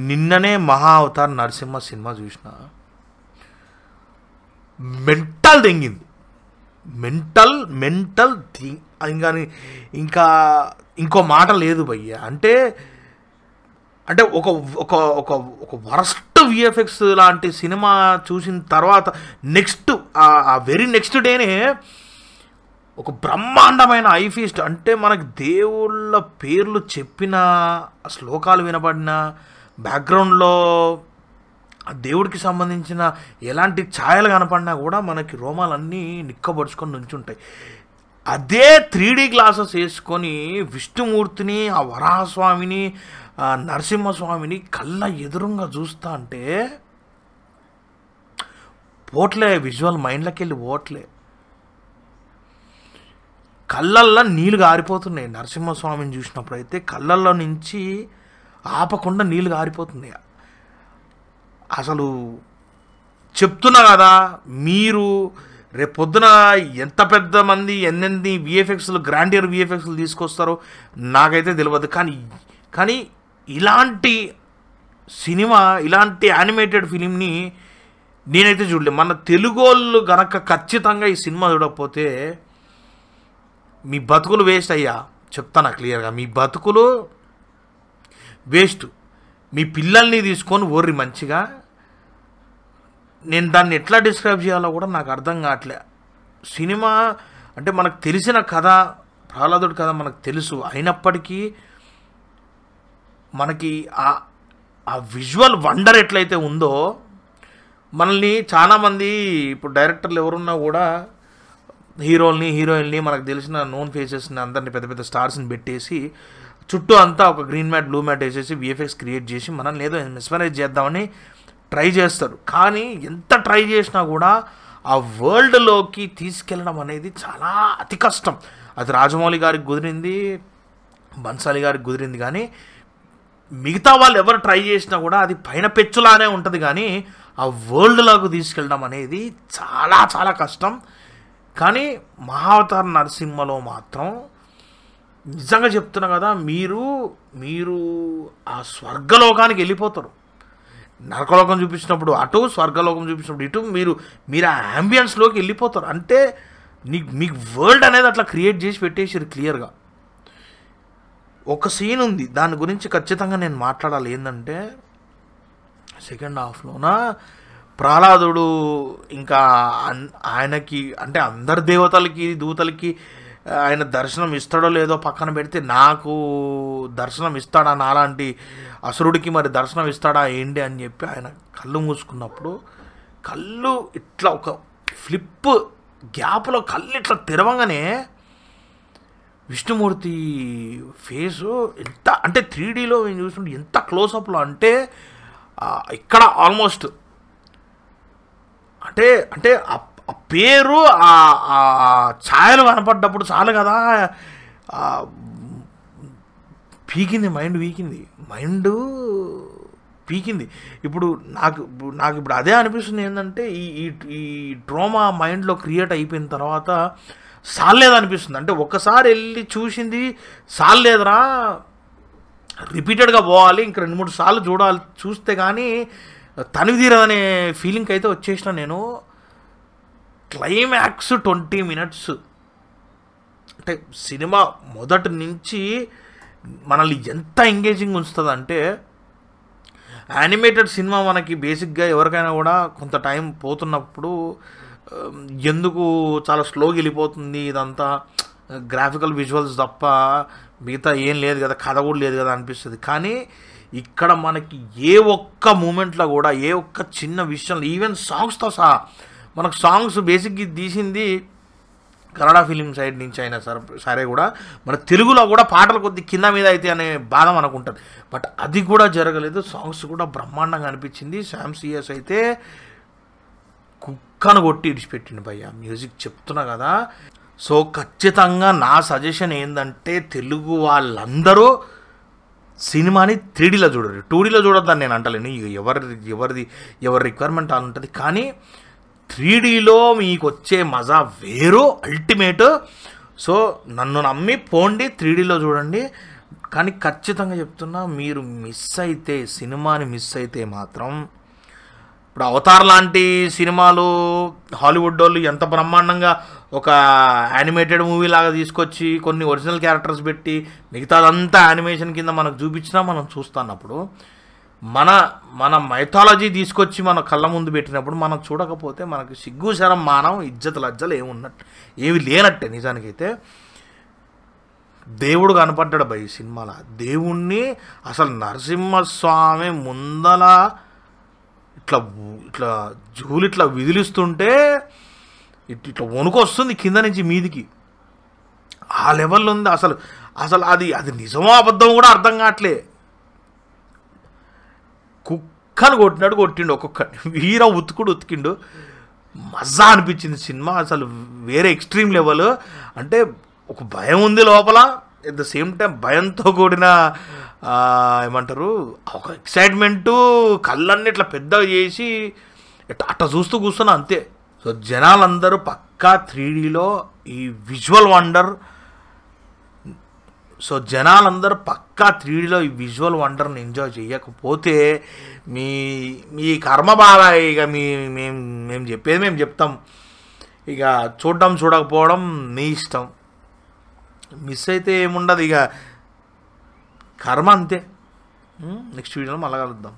నిన్ననే మహా Avatar Narasimha cinema చూసిన, మెంటల్ తెంగింది. మెంటల్ ఇంకా ఇంకో మాట లేదు భయ్య. అంటే ఒక ఒక ఒక ఒక వరస్ట్ విఎఫ్ఎక్స్ లాంటి సినిమా చూసిన తర్వాత ఆ వెరీ నెక్స్ట్ డేనే ఒక బ్రహ్మాండమైన ఐఫీస్ట్, అంటే మనకు దేవుళ్ళ పేర్లు చెప్పిన, శ్లోకాలు వినబడిన, బ్యాక్గ్రౌండ్లో దేవుడికి సంబంధించిన ఎలాంటి ఛాయలు కనపడినా కూడా మనకి రోమాలన్నీ నిక్కబడుచుకొని నుంచుంటాయి. అదే 3D గ్లాసెస్ వేసుకొని విష్ణుమూర్తిని, ఆ వరాహస్వామిని, నరసింహస్వామిని కళ్ళ ఎదురుగా చూస్తా అంటే పోట్లే, విజువల్ మైండ్లోకి వెళ్ళి పోట్లే, కళ్ళల్లో నీళ్ళు గారిపోతున్నాయి. నరసింహస్వామిని చూసినప్పుడు అయితే కళ్ళల్లో నుంచి ఆపకుండా నీళ్ళు గారిపోతున్నాయి. అసలు చెప్తున్నా కదా, మీరు రేపొద్దున ఎంత పెద్ద మంది ఎన్ని విఎఫ్ఎక్స్లు, గ్రాండియర్ విఎఫ్ఎక్స్లు తీసుకొస్తారో నాకైతే తెలియదు. కానీ ఇలాంటి సినిమా, ఇలాంటి యానిమేటెడ్ ఫిలింని నేనైతే చూడలేదు. మన తెలుగోళ్ళు గనక ఖచ్చితంగా ఈ సినిమా చూడకపోతే మీ బతుకులు వేస్ట్ అయ్యా, చెప్తాను క్లియర్గా. మీ బతుకులు వేస్ట్. మీ పిల్లల్ని తీసుకొని ఓర్రి మంచిగా. నేను దాన్ని ఎట్లా డిస్క్రైబ్ చేయాలో కూడా నాకు అర్థం కావట్లే. సినిమా అంటే మనకు తెలిసిన కథ, ప్రహ్లాదుడి కథ మనకు తెలుసు, అయినప్పటికీ మనకి ఆ విజువల్ వండర్ ఎట్లయితే ఉందో, మనల్ని చాలామంది ఇప్పుడు డైరెక్టర్లు ఎవరున్నా కూడా హీరోయిన్ని మనకు తెలిసిన నోన్ ఫేసెస్ని అందరినీ పెద్ద పెద్ద స్టార్స్ని పెట్టేసి చుట్టూ అంతా ఒక గ్రీన్ మ్యాట్, బ్లూ మ్యాట్ వేసేసి విఎఫ్ఎక్స్ క్రియేట్ చేసి మనల్ని ఏదో మెస్మరైజ్ చేద్దామని ట్రై చేస్తారు. కానీ ఎంత ట్రై చేసినా కూడా ఆ వరల్డ్లోకి తీసుకెళ్ళడం అనేది చాలా అతి కష్టం. అది రాజమౌళి గారికి కుదిరింది, బన్సాలి గారికి కుదిరింది, కానీ మిగతా వాళ్ళు ఎవరు ట్రై చేసినా కూడా అది పైన పెచ్చులానే ఉంటుంది. కానీ ఆ వరల్డ్లోకి తీసుకెళ్ళడం అనేది చాలా చాలా కష్టం. కానీ మహావతార్ నరసింహలో మాత్రం నిజంగా చెప్తున్నా కదా, మీరు ఆ స్వర్గలోకానికి వెళ్ళిపోతారు. నరకలోకం చూపించినప్పుడు అటు, స్వర్గలోకం చూపించినప్పుడు ఇటు, మీరు ఆ యాంబియన్స్లోకి వెళ్ళిపోతారు. అంటే మీకు వరల్డ్ అనేది అట్లా క్రియేట్ చేసి పెట్టేసారు క్లియర్గా. ఒక సీన్ ఉంది, దాని గురించి ఖచ్చితంగా నేను మాట్లాడాలి. ఏంటంటే సెకండ్ హాఫ్లోన ప్రహ్లాదుడు ఇంకా ఆయనకి, అంటే అందరి దేవతలకి, దూతలకి ఆయన దర్శనం ఇస్తాడో లేదో పక్కన పెడితే, నాకు దర్శనం ఇస్తాడా, నాలాంటి అసురుడికి మరి దర్శనం ఇస్తాడా ఏంటి అని చెప్పి ఆయన కళ్ళు మూసుకున్నప్పుడు, కళ్ళు ఇట్లా ఒక ఫ్లిప్ గ్యాప్లో కళ్ళు ఇట్లా తెరవంగానే విష్ణుమూర్తి ఫేసు ఎంత, అంటే 3Dలో మేము చూస్తుంటే ఎంత క్లోజప్లో, అంటే ఇక్కడ ఆల్మోస్ట్ అంటే ఆ పేరు, ఆ ఛాయలు కనపడ్డప్పుడు చాలు కదా, మైండ్ పీకింది. ఇప్పుడు నాకు ఇప్పుడు అదే అనిపిస్తుంది. ఏంటంటే ఈ డ్రామా మైండ్లో క్రియేట్ అయిపోయిన తర్వాత సాలేదనిపిస్తుంది. అంటే ఒక్కసారి వెళ్ళి చూసింది సాలేదురా, రిపీటెడ్గా పోవాలి, ఇంక 2-3 సార్లు చూస్తే కానీ తనివి తీరదనే ఫీలింగ్ అయితే వచ్చేసిన నేను. క్లైమాక్స్ 20 minutes, అంటే సినిమా మొదటి నుంచి మనల్ని ఎంత ఎంగేజింగ్ ఉంచుతుంది అంటే, యానిమేటెడ్ సినిమా మనకి బేసిక్గా ఎవరికైనా కూడా కొంత టైం పోతున్నప్పుడు ఎందుకు చాలా స్లోగా వెళ్ళిపోతుంది, ఇదంతా గ్రాఫికల్ విజువల్స్ తప్ప మిగతా ఏం లేదు కదా, కథ కూడా లేదు కదా అనిపిస్తుంది. కానీ ఇక్కడ మనకి ఏ ఒక్క మూమెంట్లో కూడా, ఏ ఒక్క చిన్న విషయంలో, ఈవెన్ సాంగ్స్తో సహా, మనకు సాంగ్స్ బేసిక్గా తీసింది కన్నడ ఫిలిం సైడ్ నుంచి అయినా సరే కూడా మన తెలుగులో కూడా పాటలు కొద్ది కింద మీద అయితే అనే బాధ మనకు ఉంటుంది. బట్ అది కూడా జరగలేదు. సాంగ్స్ కూడా బ్రహ్మాండంగా అనిపించింది. శామ్ సిఎస్ అయితే కుక్కను కొట్టి ఇడిచిపెట్టింది భయ్య మ్యూజిక్, చెప్తున్నా కదా. సో ఖచ్చితంగా నా సజెషన్ ఏంటంటే, తెలుగు వాళ్ళందరూ సినిమాని 3Dలో చూడరు, 2Dలో చూడొద్దని నేను అంటలేను. ఎవరి రిక్వైర్మెంట్ అని ఉంటుంది. కానీ 3Dలో మీకు వచ్చే మజా వేరు, అల్టిమేట్. సో నన్ను నమ్మి పోండి, 3Dలో చూడండి. కానీ ఖచ్చితంగా చెప్తున్నా, మీరు సినిమాని మిస్ అయితే మాత్రం, ఇప్పుడు అవతార్ లాంటి సినిమాలు హాలీవుడ్ వాళ్ళు ఎంత బ్రహ్మాండంగా ఒక యానిమేటెడ్ మూవీ లాగా తీసుకొచ్చి కొన్ని ఒరిజినల్ క్యారెక్టర్స్ పెట్టి మిగతాదంతా యానిమేషన్ కింద మనకు చూపించినా మనం చూస్తున్నప్పుడు, మన మైథాలజీ తీసుకొచ్చి మన కళ్ళ ముందు పెట్టినప్పుడు మనం చూడకపోతే మనకు సిగ్గు శరం మానం ఇజ్జత్ లజ్జలు ఏమి లేనట్టే. నిజానికైతే దేవుడు కనపడ్డాడు ఈ సినిమాలో. దేవుణ్ణి అసలు నరసింహస్వామి ముందల ఇట్లా ఇట్లా జూలు ఇట్లా విదిలిస్తుంటే ఇట్లా వణుకొస్తుంది కింద నుంచి మీదికి. ఆ లెవెల్లో ఉంది. అసలు అది నిజమో అబద్ధమో కూడా అర్థం కావట్లే. కుక్కను కొట్టిండు ఒక్కొక్కటి, వీర ఉతికిండు. మజా అనిపించింది సినిమా. అసలు వేరే ఎక్స్ట్రీమ్ లెవెల్. అంటే ఒక భయం ఉంది లోపల, ఎట్ ద సేమ్ టైం భయంతో కూడిన ఏమంటారు ఒక ఎక్సైట్మెంటు, కళ్ళన్నీ ఇట్లా పెద్దగా చేసి అట్లా చూస్తూ కూర్చున్నా అంతే. సో జనాలందరూ పక్కా 3Dలో ఈ విజువల్ వండర్ని ఎంజాయ్ చేయకపోతే మీ కర్మ బాగా. ఇక మేము చెప్పేది మేము చెప్తాం. ఇక చూడకపోవడం మీ ఇష్టం. మిస్ అయితే ఏముండదు, ఇక కర్మ అంతే. నెక్స్ట్ వీడియోలో మళ్ళీ కలుద్దాం.